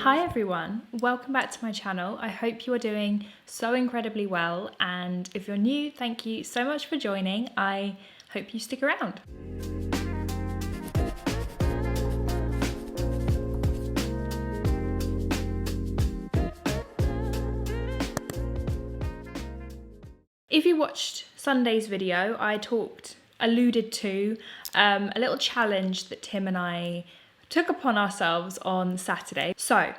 Hi everyone, welcome back to my channel. I hope you are doing so incredibly well, and if you're new, thank you so much for joining. I hope you stick around. If you watched Sunday's video, I alluded to a little challenge that Tim and I took upon ourselves on Saturday. So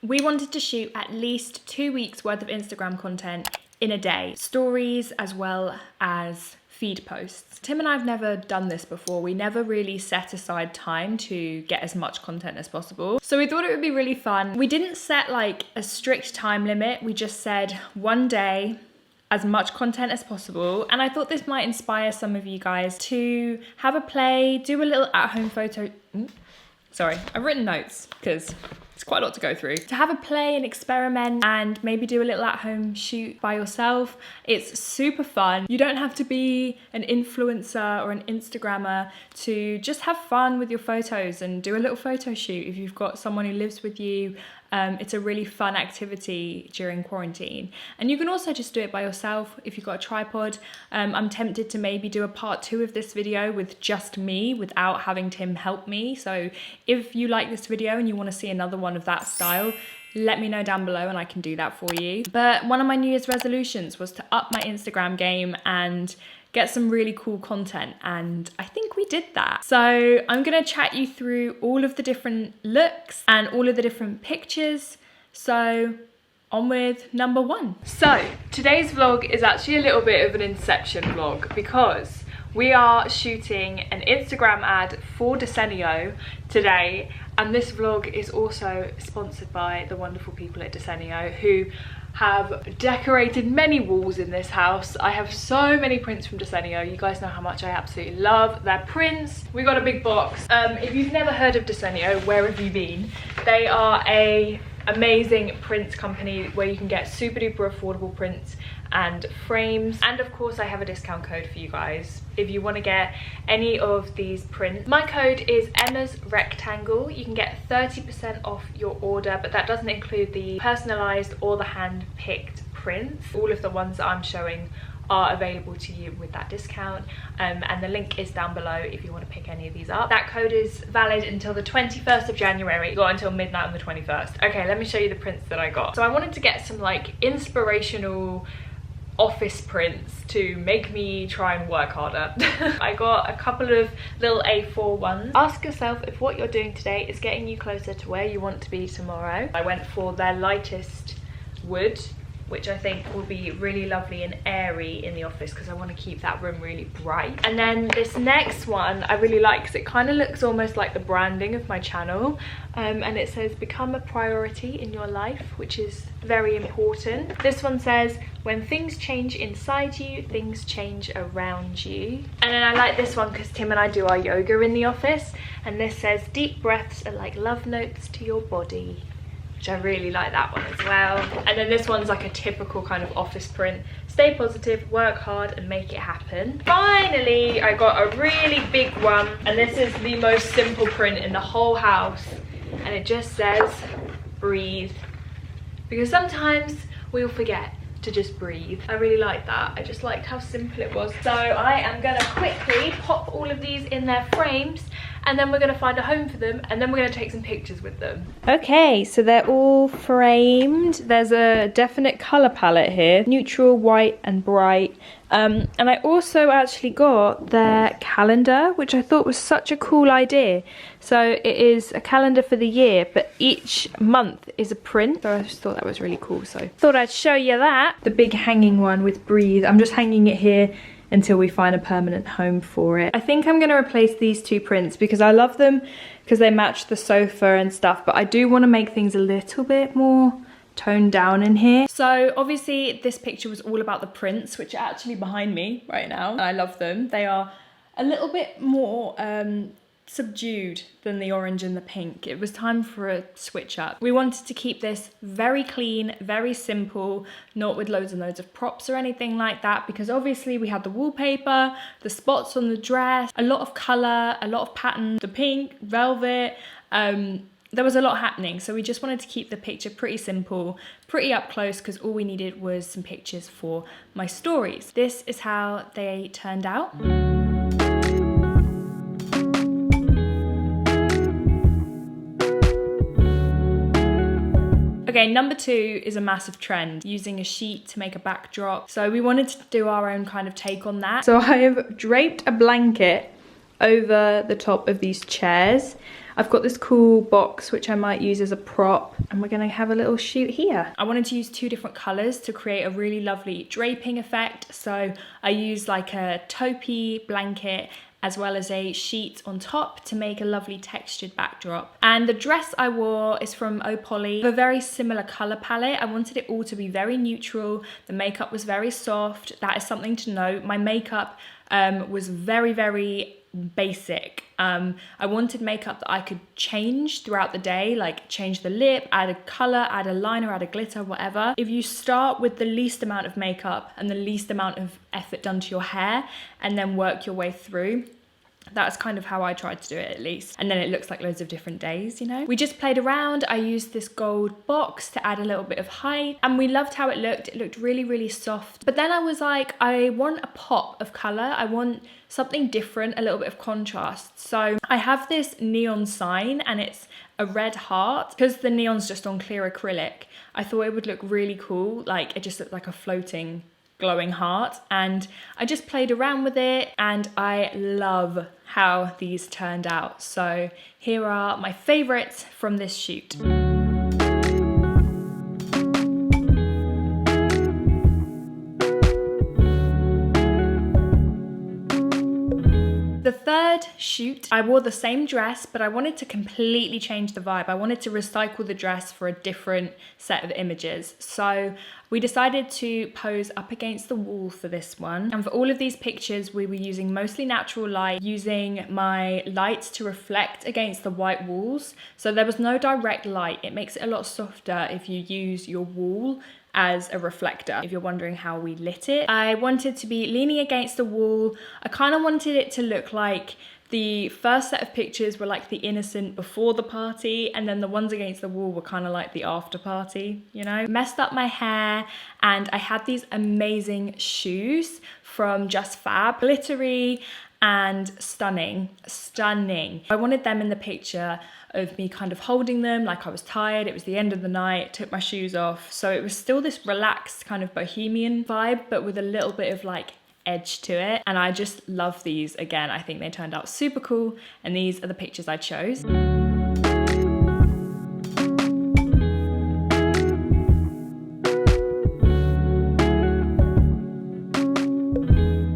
we wanted to shoot at least 2 weeks worth of Instagram content in a day, stories as well as feed posts. Tim and I have never done this before. We never really set aside time to get as much content as possible. So we thought it would be really fun. We didn't set like a strict time limit. We just said one day, as much content as possible, and I thought this might inspire some of you guys to have a play, do a little at-home photo. Sorry, I've written notes because it's quite a lot to go through. To have a play and experiment and maybe do a little at-home shoot by yourself. It's super fun. You don't have to be an influencer or an Instagrammer to just have fun with your photos and do a little photo shoot if you've got someone who lives with you. It's a really fun activity during quarantine. And you can also just do it by yourself if you've got a tripod. I'm tempted to maybe do a part 2 of this video with just me without having Tim help me. So if you like this video and you want to see another one of that style, let me know down below and I can do that for you. But one of my New Year's resolutions was to up my Instagram game and get some really cool content, and I think we did that. So I'm gonna chat you through all of the different looks and all of the different pictures. So on with number 1. So today's vlog is actually a little bit of an inception vlog because we are shooting an Instagram ad for Desenio today, and this vlog is also sponsored by the wonderful people at Desenio who have decorated many walls in this house. I have so many prints from Desenio. You guys know how much I absolutely love their prints. We got a big box. If you've never heard of Desenio, where have you been? They are a amazing print company where you can get super duper affordable prints and frames, and of course I have a discount code for you guys if you want to get any of these prints. My code is EmmasRectangle. You can get 30% off your order, but that doesn't include the personalised or the hand-picked prints. All of the ones that I'm showing are available to you with that discount, and the link is down below if you want to pick any of these up. That code is valid until the 21st of January. You got until midnight on the 21st. Okay, let me show you the prints that I got. So I wanted to get some like inspirational office prints to make me try and work harder. I got a couple of little A4 ones. Ask yourself if what you're doing today is getting you closer to where you want to be tomorrow. I went for their lightest wood, which I think will be really lovely and airy in the office because I want to keep that room really bright. And then this next one I really like because it kind of looks almost like the branding of my channel, and it says become a priority in your life, which is very important. This one says when things change inside you, things change around you. And then I like this one because Tim and I do our yoga in the office, and this says deep breaths are like love notes to your body, which I really like that one as well. And then this one's like a typical kind of office print. Stay positive, work hard and make it happen. Finally, I got a really big one, and this is the most simple print in the whole house. And it just says, breathe. Because sometimes we'll forget to just breathe. I really like that. I just liked how simple it was. So I am gonna quickly pop all of these in their frames, and then we're gonna find a home for them, and then we're gonna take some pictures with them. Okay, so they're all framed. There's a definite color palette here, neutral, white and bright. And I also actually got their calendar, which I thought was such a cool idea. So it is a calendar for the year, but each month is a print. So I just thought that was really cool. So thought I'd show you that. The big hanging one with breathe. I'm just hanging it here until we find a permanent home for it. I think I'm gonna replace these 2 prints because I love them because they match the sofa and stuff, but I do wanna make things a little bit more toned down in here. So obviously this picture was all about the prints, which are actually behind me right now, and I love them. They are a little bit more subdued than the orange and the pink. It was time for a switch up. We wanted to keep this very clean, very simple, not with loads and loads of props or anything like that, because obviously we had the wallpaper, the spots on the dress, a lot of color, a lot of pattern, the pink, velvet, there was a lot happening, so we just wanted to keep the picture pretty simple, pretty up close, because all we needed was some pictures for my stories. This is how they turned out. Okay, number 2 is a massive trend, using a sheet to make a backdrop. So we wanted to do our own kind of take on that. So I have draped a blanket over the top of these chairs. I've got this cool box which I might use as a prop, and we're gonna have a little shoot here. I wanted to use 2 different colors to create a really lovely draping effect. So I used like a taupey blanket as well as a sheet on top to make a lovely textured backdrop. And the dress I wore is from Opoly, a very similar color palette. I wanted it all to be very neutral. The makeup was very soft. That is something to note. My makeup was very basic. I wanted makeup that I could change throughout the day, like change the lip, add a color, add a liner, add a glitter, whatever. If you start with the least amount of makeup and the least amount of effort done to your hair and then work your way through, that's kind of how I tried to do it, at least. And then it looks like loads of different days, you know? We just played around. I used this gold box to add a little bit of height, and we loved how it looked. It looked really soft. But then I was like, I want a pop of color. I want something different, a little bit of contrast. So I have this neon sign, and it's a red heart. Because the neon's just on clear acrylic, I thought it would look really cool. Like, it just looked like a floating glowing heart, and I just played around with it, and I love how these turned out. So here are my favorites from this shoot. The third shoot, I wore the same dress, but I wanted to completely change the vibe. I wanted to recycle the dress for a different set of images. So we decided to pose up against the wall for this one. And for all of these pictures, we were using mostly natural light, using my lights to reflect against the white walls. So there was no direct light. It makes it a lot softer if you use your wall as a reflector, if you're wondering how we lit it. I wanted to be leaning against the wall. I kind of wanted it to look like the first set of pictures were like the innocent before the party, and then the ones against the wall were kind of like the after party, you know? Messed up my hair, and I had these amazing shoes from Just Fab, glittery and stunning. I wanted them in the picture of me kind of holding them like I was tired. It was the end of the night, took my shoes off. So it was still this relaxed kind of Bohemian vibe, but with a little bit of like edge to it. And I just love these. Again, I think they turned out super cool. And these are the pictures I chose.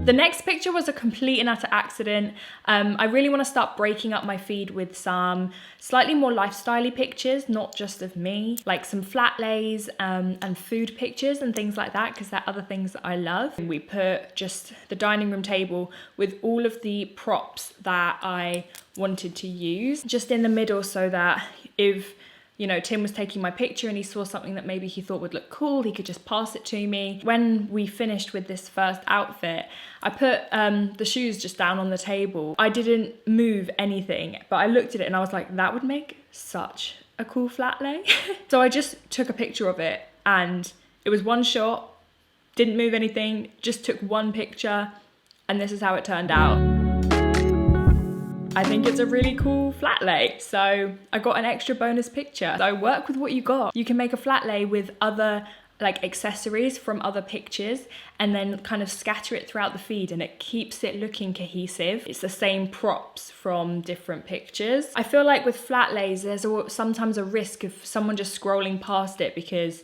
The next picture was a complete and utter accident. I really want to start breaking up my feed with some slightly more lifestyle-y pictures, not just of me, like some flat lays and food pictures and things like that, because they're other things that I love. We put just the dining room table with all of the props that I wanted to use just in the middle, so that if, you know, Tim was taking my picture and he saw something that maybe he thought would look cool, he could just pass it to me. When we finished with this first outfit, I put the shoes just down on the table. I didn't move anything, but I looked at it and I was like, that would make such a cool flat lay. So I just took a picture of it, and it was one shot, didn't move anything, just took one picture, and this is how it turned out. I think it's a really cool flat lay, so I got an extra bonus picture. So work with what you got. You can make a flat lay with other like accessories from other pictures and then kind of scatter it throughout the feed, and it keeps it looking cohesive. It's the same props from different pictures. I feel like with flat lays, there's sometimes a risk of someone just scrolling past it because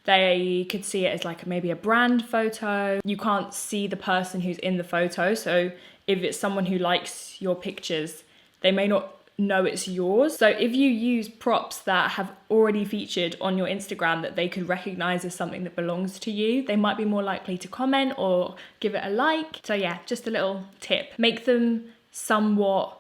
they could see it as like maybe a brand photo. You can't see the person who's in the photo, so if it's someone who likes your pictures, they may not know it's yours. So if you use props that have already featured on your Instagram that they could recognize as something that belongs to you, they might be more likely to comment or give it a like. So yeah, just a little tip. Make them somewhat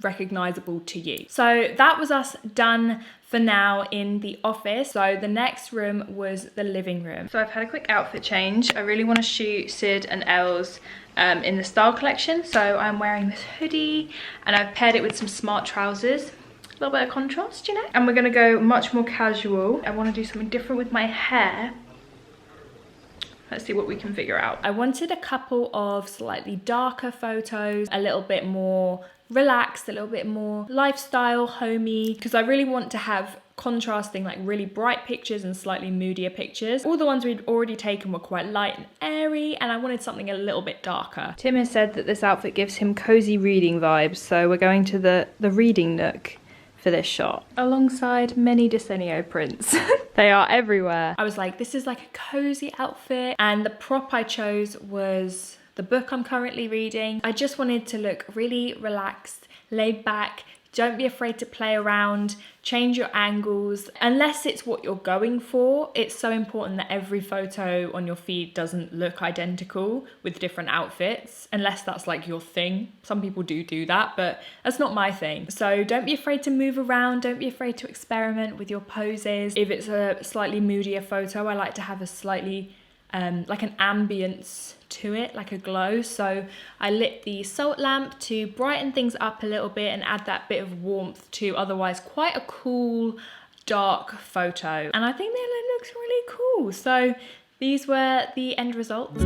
recognizable to you. So that was us done for now in the office. So the next room was the living room. So I've had a quick outfit change. I really want to shoot Sid and Els in the style collection. So I'm wearing this hoodie and I've paired it with some smart trousers. A little bit of contrast, you know? And we're gonna go much more casual. I wanna do something different with my hair. Let's see what we can figure out. I wanted a couple of slightly darker photos, a little bit more relaxed, a little bit more lifestyle, homey, because I really want to have contrasting, like really bright pictures and slightly moodier pictures. All the ones we'd already taken were quite light and airy, and I wanted something a little bit darker. Tim has said that this outfit gives him cozy reading vibes, so we're going to the reading nook for this shot, alongside many Desenio prints. They are everywhere. I was like, this is like a cozy outfit, and the prop I chose was the book I'm currently reading. I just wanted to look really relaxed, laid back. Don't be afraid to play around, change your angles. Unless it's what you're going for, it's so important that every photo on your feed doesn't look identical with different outfits, unless that's like your thing. Some people do that, but that's not my thing. So don't be afraid to move around, don't be afraid to experiment with your poses. If it's a slightly moodier photo, I like to have a slightly, like an ambience to it, like a glow. So I lit the salt lamp to brighten things up a little bit and add that bit of warmth to otherwise quite a cool dark photo, and I think that looks really cool. So these were the end results.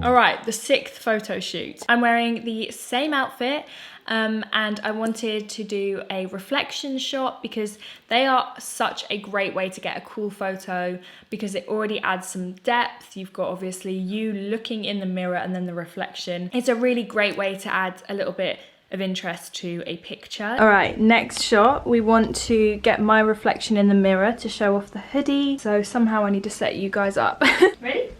All right, the 6th photo shoot. I'm wearing the same outfit, and I wanted to do a reflection shot because they are such a great way to get a cool photo, because it already adds some depth. You've got obviously you looking in the mirror and then the reflection. It's a really great way to add a little bit of interest to a picture. All right, next shot, we want to get my reflection in the mirror to show off the hoodie. So somehow I need to set you guys up. Ready?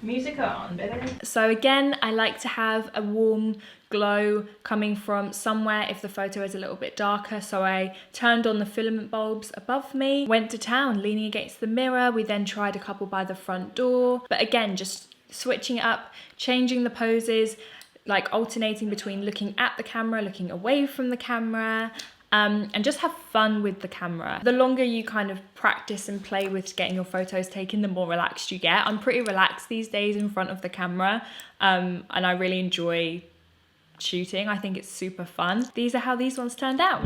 Music on, baby. So again, I like to have a warm glow coming from somewhere if the photo is a little bit darker. So I turned on the filament bulbs above me, went to town leaning against the mirror. We then tried a couple by the front door. But again, just switching it up, changing the poses, like alternating between looking at the camera, looking away from the camera, and just have fun with the camera. The longer you kind of practice and play with getting your photos taken, the more relaxed you get. I'm pretty relaxed these days in front of the camera, and I really enjoy shooting. I think it's super fun. These are how these ones turned out.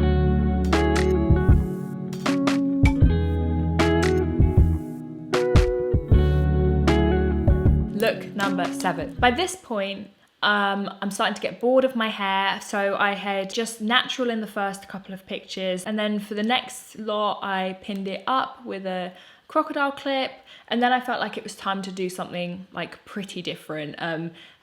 Look number 7. By this point, I'm starting to get bored of my hair, so I had just natural in the first couple of pictures, and then for the next lot I pinned it up with a crocodile clip, and then I felt like it was time to do something like pretty different.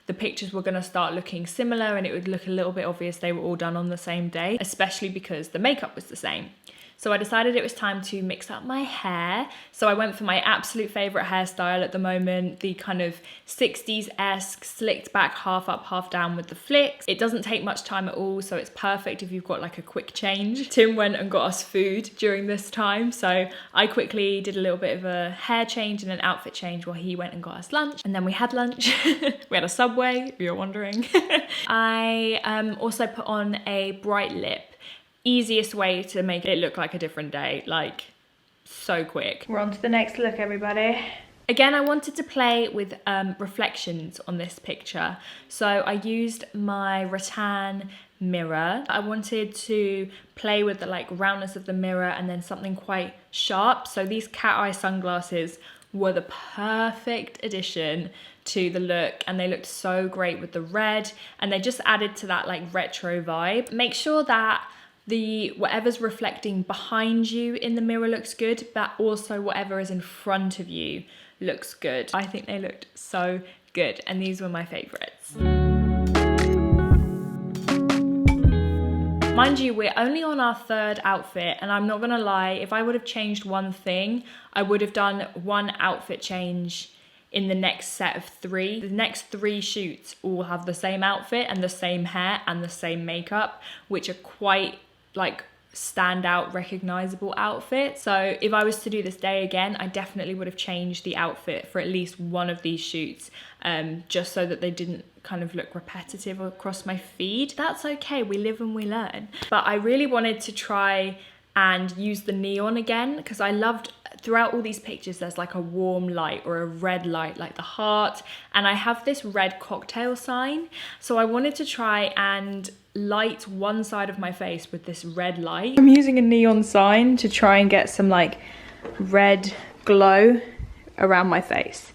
The pictures were going to start looking similar and it would look a little bit obvious they were all done on the same day, especially because the makeup was the same. So I decided it was time to mix up my hair. So I went for my absolute favorite hairstyle at the moment, the kind of 60s-esque slicked back, half up, half down with the flicks. It doesn't take much time at all, so it's perfect if you've got like a quick change. Tim went and got us food during this time, so I quickly did a little bit of a hair change and an outfit change while he went and got us lunch. And then we had lunch. We had a Subway, if you're wondering. I also put on a bright lip. Easiest way to make it look like a different day, like so quick. We're on to the next look, everybody. Again, I wanted to play with reflections on this picture. So I used my rattan mirror. I wanted to play with the like roundness of the mirror and then something quite sharp. So these cat eye sunglasses were the perfect addition to the look, and they looked so great with the red, and they just added to that like retro vibe. Make sure that whatever's reflecting behind you in the mirror looks good, but also whatever is in front of you looks good. I think they looked so good, and these were my favorites. Mind you, we're only on our 3rd outfit, and I'm not gonna lie, if I would have changed one thing, I would have done one outfit change in the next set of 3. The next 3 shoots all have the same outfit and the same hair and the same makeup, which are quite like standout recognizable outfits. So if I was to do this day again, I definitely would have changed the outfit for at least one of these shoots, just so that they didn't kind of look repetitive across my feed. That's okay, we live and we learn. But I really wanted to try and use the neon again, because I loved throughout all these pictures, there's like a warm light or a red light, like the heart. And I have this red cocktail sign. So I wanted to try and light one side of my face with this red light. I'm using a neon sign to try and get some like red glow around my face.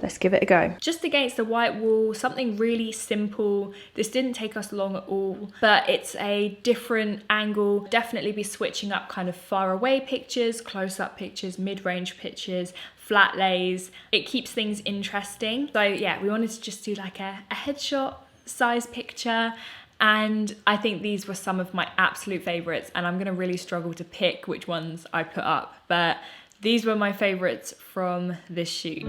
Let's give it a go. Just against the white wall, something really simple. This didn't take us long at all, but it's a different angle. Definitely be switching up kind of far away pictures, close-up pictures, mid-range pictures, flat lays. It keeps things interesting. So yeah, we wanted to just do like a headshot size picture. And I think these were some of my absolute favorites, and I'm gonna really struggle to pick which ones I put up, but these were my favorites from this shoot.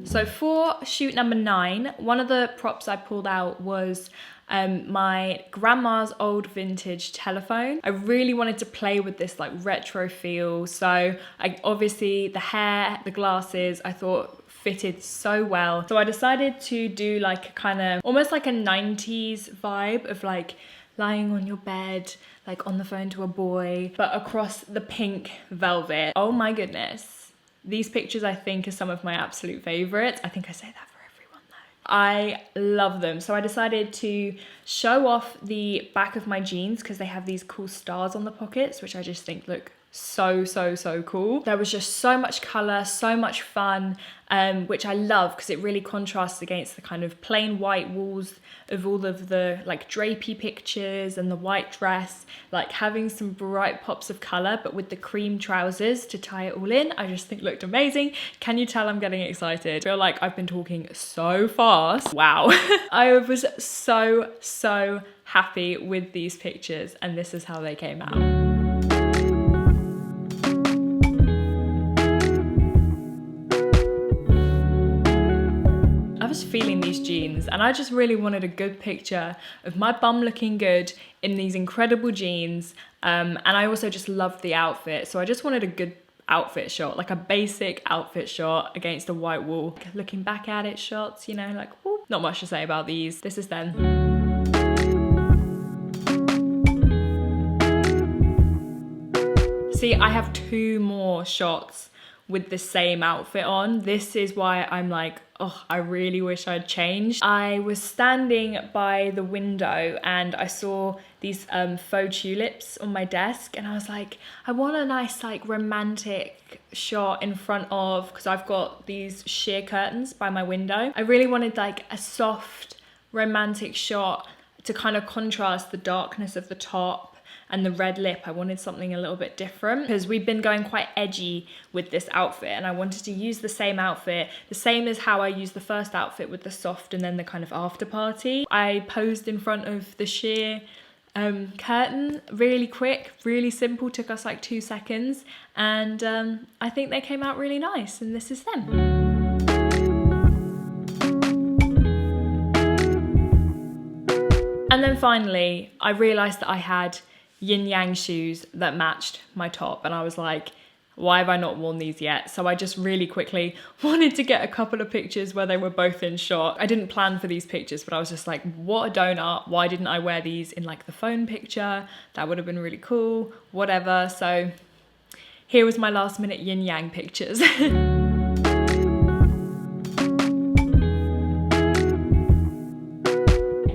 So for shoot number 9, one of the props I pulled out was my grandma's old vintage telephone. I really wanted to play with this like retro feel. So obviously the hair, the glasses, I thought fitted so well. So I decided to do like a kind of almost like a 90s vibe of like lying on your bed, like on the phone to a boy, but across the pink velvet. Oh my goodness. These pictures I think are some of my absolute favorites. I think I say that for everyone though. I love them. So I decided to show off the back of my jeans because they have these cool stars on the pockets, which I just think look so cool. There was just so much color, so much fun, which I love because it really contrasts against the kind of plain white walls of all of the like drapey pictures and the white dress. Like having some bright pops of color, but with the cream trousers to tie it all in, I just think looked amazing. Can you tell I'm getting excited? I feel like I've been talking so fast. Wow. I was so happy with these pictures, and this is how they came out. I was feeling these jeans and I just really wanted a good picture of my bum looking good in these incredible jeans, and I also just loved the outfit, so I just wanted a good outfit shot, like a basic outfit shot against a white wall. Looking back at it shots, you know, like whoop. Not much to say about these. This is them. See, I have 2 more shots with the same outfit on. This is why I'm like, oh, I really wish I'd changed. I was standing by the window and I saw these faux tulips on my desk, and I was like, I want a nice like romantic shot in front of, because I've got these sheer curtains by my window. I really wanted like a soft romantic shot to kind of contrast the darkness of the top and the red lip. I wanted something a little bit different because we've been going quite edgy with this outfit, and I wanted to use the same outfit, the same as how I used the first outfit with the soft and then the kind of after party. I posed in front of the sheer curtain, really quick, really simple, took us like 2 seconds, and I think they came out really nice, and this is them. And then finally, I realised that I had yin yang shoes that matched my top, and I was like, why have I not worn these yet? So I just really quickly wanted to get a couple of pictures where they were both in shot. I didn't plan for these pictures, but I was just like, what a donut. Why didn't I wear these in like the phone picture? That would have been really cool, whatever. So here was my last minute yin yang pictures.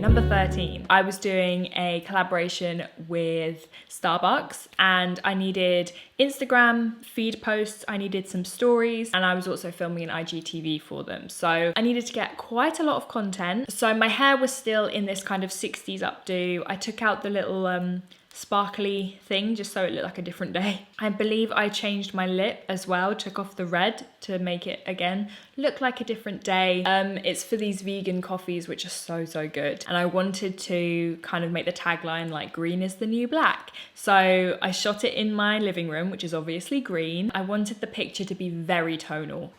Number 13, I was doing a collaboration with Starbucks, and I needed Instagram feed posts, I needed some stories, and I was also filming an IGTV for them. So I needed to get quite a lot of content. So my hair was still in this kind of 60s updo. I took out the little sparkly thing just so it looked like a different day. I believe I changed my lip as well, took off the red to make it again look like a different day. It's for these vegan coffees, which are so good, and I wanted to kind of make the tagline like green is the new black. So I shot it in my living room, which is obviously green. I wanted the picture to be very tonal.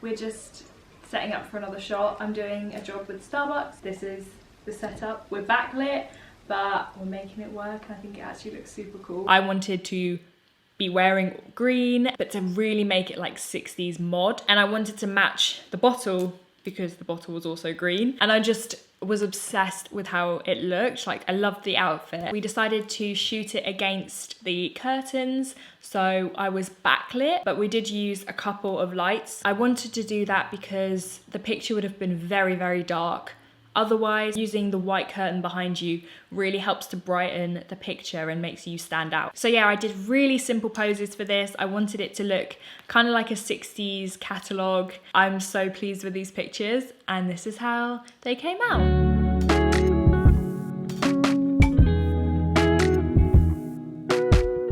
We're just setting up for another shot. I'm doing a job with Starbucks. This is the setup. We're backlit, but we're making it work, and I think it actually looks super cool. I wanted to be wearing green, but to really make it like 60s mod, and I wanted to match the bottle because the bottle was also green. And I just was obsessed with how it looked. Like, I loved the outfit. We decided to shoot it against the curtains, so I was backlit, but we did use a couple of lights. I wanted to do that because the picture would have been very, very dark. Otherwise, using the white curtain behind you really helps to brighten the picture and makes you stand out. So yeah, I did really simple poses for this. I wanted it to look kind of like a 60s catalogue. I'm so pleased with these pictures, and this is how they came out.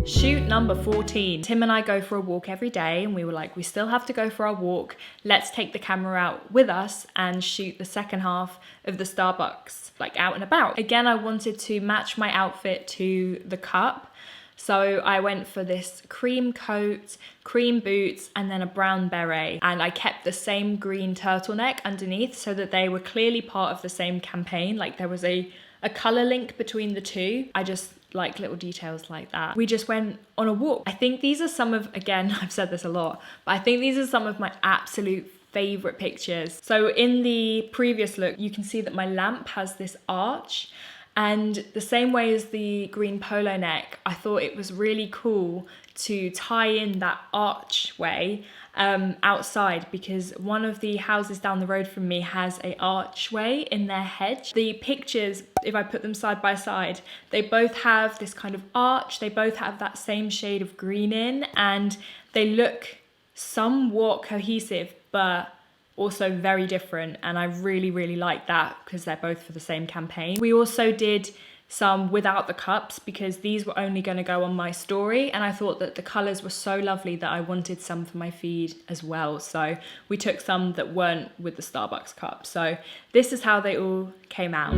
Shoot number 14. Tim and I go for a walk every day, and we were like, we still have to go for our walk. Let's take the camera out with us and shoot the second half of the Starbucks, like out and about. Again, I wanted to match my outfit to the cup. So I went for this cream coat, cream boots, and then a brown beret. And I kept the same green turtleneck underneath so that they were clearly part of the same campaign. Like, there was a color link between the two. I just like little details like that. We just went on a walk. I think these are some of, again, I've said this a lot, but I think these are some of my absolute favorite pictures. So in the previous look, you can see that my lamp has this arch, and the same way as the green polo neck, I thought it was really cool to tie in that archway outside, because one of the houses down the road from me has an archway in their hedge. The pictures, if I put them side by side, they both have this kind of arch, they both have that same shade of green in, and they look somewhat cohesive, but also very different. And I really, really like that because they're both for the same campaign. We also did some without the cups because these were only going to go on my story, and I thought that the colors were so lovely that I wanted some for my feed as well. So we took some that weren't with the Starbucks cup. So this is how they all came out.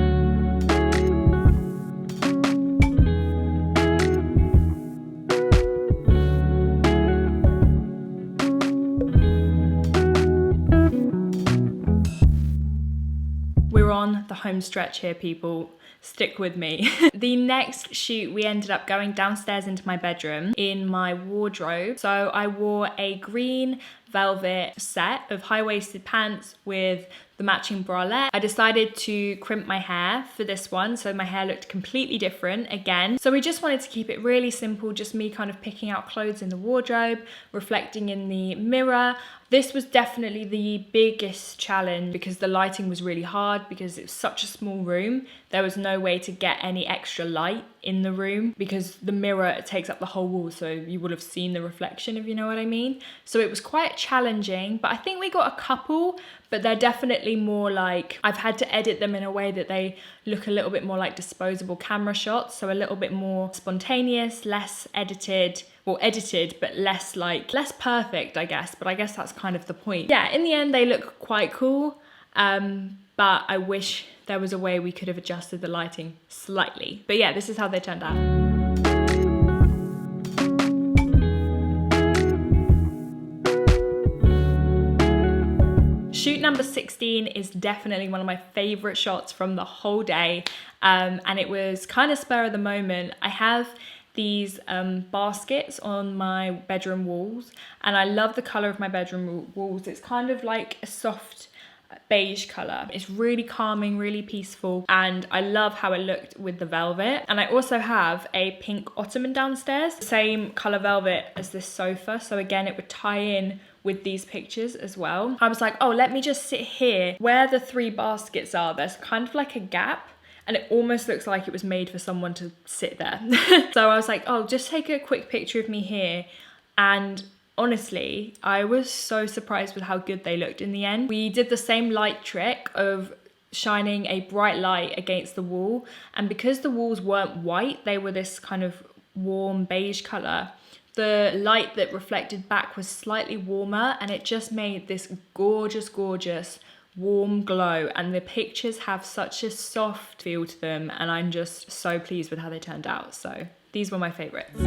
We're on the home stretch here, people. Stick with me. The next shoot, we ended up going downstairs into my bedroom in my wardrobe. So I wore a green velvet set of high-waisted pants with the matching bralette. I decided to crimp my hair for this one, so my hair looked completely different again. So we just wanted to keep it really simple, just me kind of picking out clothes in the wardrobe, reflecting in the mirror. This was definitely the biggest challenge because the lighting was really hard because it was such a small room. There was no way to get any extra light in the room because the mirror takes up the whole wall, so you would have seen the reflection, if you know what I mean. So it was quite challenging, but I think we got a couple, but they're definitely more like, I've had to edit them in a way that they look a little bit more like disposable camera shots, so a little bit more spontaneous, less edited, well, edited, but less perfect, I guess. But I guess that's kind of the point. Yeah, in the end, they look quite cool, but I wish there was a way we could have adjusted the lighting slightly. But yeah, this is how they turned out. Shoot number 16 is definitely one of my favorite shots from the whole day. And it was kind of spur of the moment. I have these baskets on my bedroom walls, and I love the color of my bedroom walls. It's kind of like a soft beige color. It's really calming, really peaceful, and I love how it looked with the velvet. And I also have a pink ottoman downstairs, same color velvet as this sofa, so again it would tie in with these pictures as well. I was like, oh, let me just sit here where the three baskets are. There's kind of like a gap, and it almost looks like it was made for someone to sit there. So I was like, oh, just take a quick picture of me here. And honestly, I was so surprised with how good they looked in the end. We did the same light trick of shining a bright light against the wall. And because the walls weren't white, they were this kind of warm beige color. The light that reflected back was slightly warmer, and it just made this gorgeous, gorgeous warm glow. And the pictures have such a soft feel to them, and I'm just so pleased with how they turned out. So these were my favorites.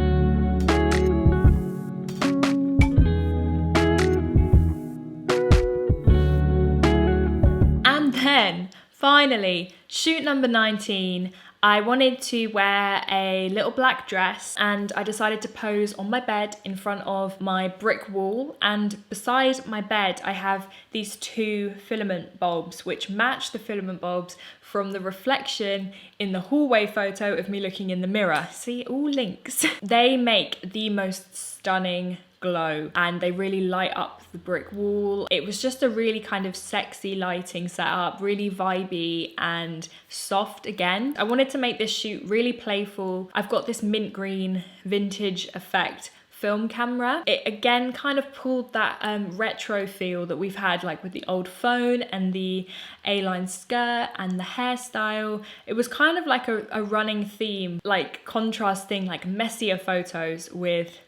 And then finally, shoot number 19. I wanted to wear a little black dress, and I decided to pose on my bed in front of my brick wall, and beside my bed I have these 2 filament bulbs which match the filament bulbs from the reflection in the hallway photo of me looking in the mirror. See, it all links. They make the most stunning glow and they really light up the brick wall. It was just a really kind of sexy lighting setup, really vibey and soft again. I wanted to make this shoot really playful. I've got this mint green vintage effect film camera. It again kind of pulled that retro feel that we've had like with the old phone and the A-line skirt and the hairstyle. It was kind of like a running theme, like contrasting like messier photos with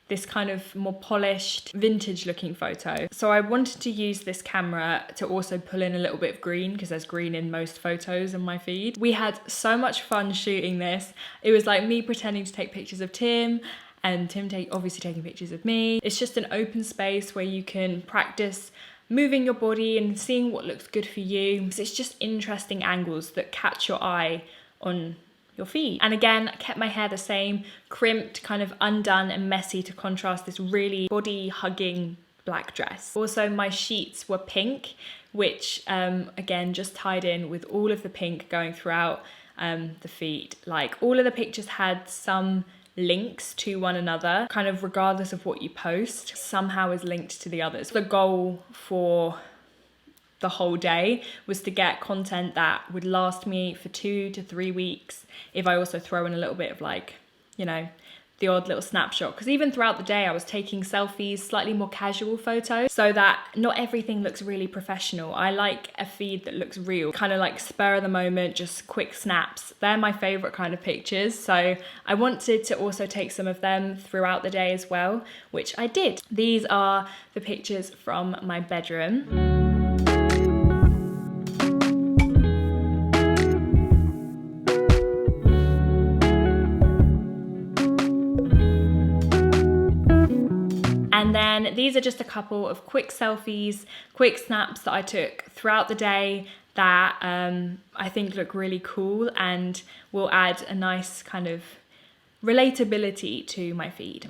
this kind of more polished vintage looking photo. So I wanted to use this camera to also pull in a little bit of green because there's green in most photos in my feed. We had so much fun shooting this. It was like me pretending to take pictures of Tim and Tim obviously taking pictures of me. It's just an open space where you can practice moving your body and seeing what looks good for you. So it's just interesting angles that catch your eye on your feed. And again, I kept my hair the same, crimped, kind of undone and messy to contrast this really body hugging black dress. Also, my sheets were pink, which again, just tied in with all of the pink going throughout the feed. Like all of the pictures had some links to one another, kind of regardless of what you post, somehow is linked to the others. The goal for the whole day was to get content that would last me for 2 to 3 weeks if I also throw in a little bit of like, you know, the odd little snapshot. Because even throughout the day I was taking selfies, slightly more casual photos, so that not everything looks really professional. I like a feed that looks real, kind of like spur of the moment, just quick snaps. They're my favorite kind of pictures, so I wanted to also take some of them throughout the day as well, which I did. These are the pictures from my bedroom. And then these are just a couple of quick selfies, quick snaps that I took throughout the day that I think look really cool and will add a nice kind of relatability to my feed.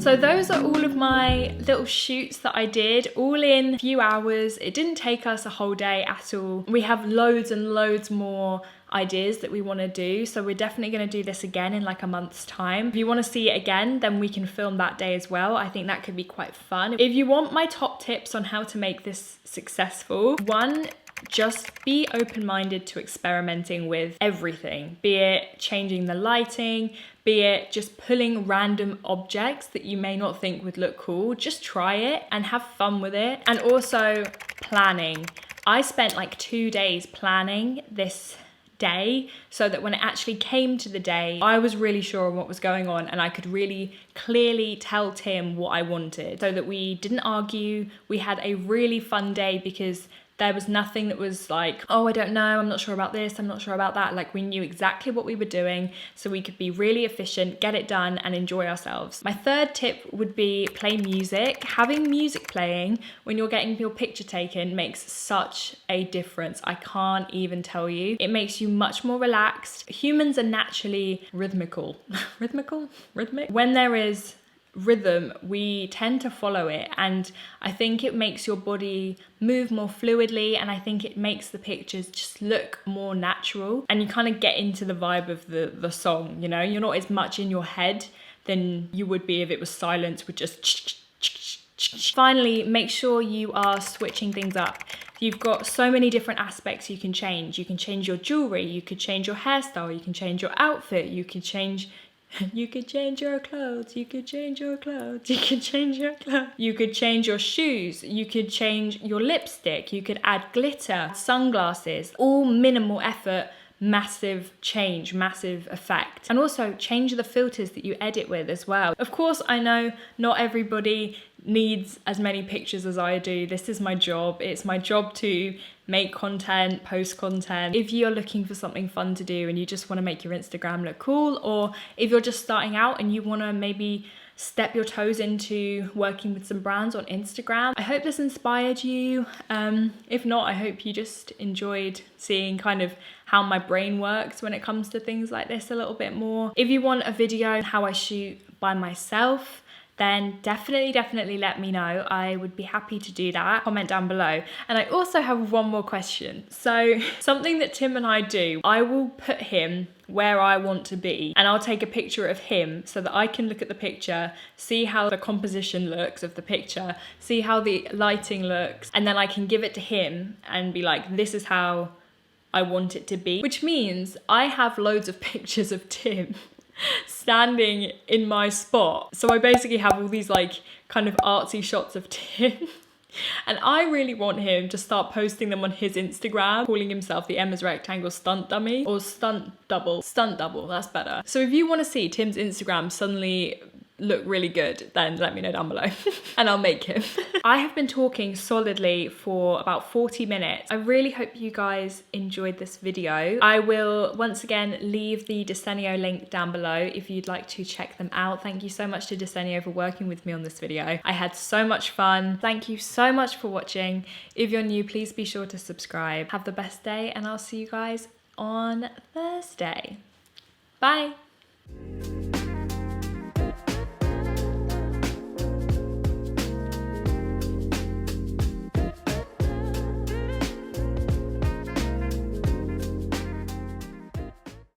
So those are all of my little shoots that I did, all in a few hours. It didn't take us a whole day at all. We have loads and loads more ideas that we want to do, so we're definitely going to do this again in like a month's time. If you want to see it again, then we can film that day as well. I think that could be quite fun. If you want my top tips on how to make this successful, 1, just be open-minded to experimenting with everything, be it changing the lighting, be it just pulling random objects that you may not think would look cool. Just try it and have fun with it. And also planning. I spent like 2 days planning this day so that when it actually came to the day, I was really sure on what was going on and I could really clearly tell Tim what I wanted, so that we didn't argue. We had a really fun day because there was nothing that was like, oh, I don't know, I'm not sure about this, I'm not sure about that. Like, we knew exactly what we were doing, so we could be really efficient, get it done, and enjoy ourselves. My third tip would be play music. Having music playing when you're getting your picture taken makes such a difference. I can't even tell you. It makes you much more relaxed. Humans are naturally rhythmical. Rhythmic? When there is rhythm, we tend to follow it, and I think it makes your body move more fluidly, and I think it makes the pictures just look more natural, and you kind of get into the vibe of the song, you know? You're not as much in your head than you would be if it was silent with just Finally, make sure you are switching things up. You've got so many different aspects you can change. You can change your jewelry, you could change your hairstyle, you can change your outfit, you could change your clothes, you could change your clothes, you could change your clothes. You could change your shoes, you could change your lipstick, you could add glitter, sunglasses, all minimal effort, massive change, massive effect. And also change the filters that you edit with as well. Of course, I know not everybody needs as many pictures as I do. This is my job. It's my job to make content, post content. If you're looking for something fun to do and you just want to make your Instagram look cool, or if you're just starting out and you want to maybe step your toes into working with some brands on Instagram. I hope this inspired you. If not, I hope you just enjoyed seeing kind of how my brain works when it comes to things like this a little bit more. If you want a video on how I shoot by myself, then definitely let me know. I would be happy to do that. Comment down below. And I also have one more question. So something that Tim and I do, I will put him where I want to be, and I'll take a picture of him so that I can look at the picture, see how the composition looks of the picture, see how the lighting looks, and then I can give it to him and be like, this is how I want it to be. Which means I have loads of pictures of Tim standing in my spot. So I basically have all these like kind of artsy shots of Tim. And I really want him to start posting them on his Instagram, calling himself the EmmasRectangle stunt dummy, or stunt double, that's better. So if you want to see Tim's Instagram suddenly look really good, then let me know down below and I'll make him. I have been talking solidly for about 40 minutes. I really hope you guys enjoyed this video. I will once again leave the Desenio link down below if you'd like to check them out. Thank you so much to Desenio for working with me on this video. I had so much fun. Thank you so much for watching. If you're new, please be sure to subscribe. Have the best day, and I'll see you guys on Thursday. Bye.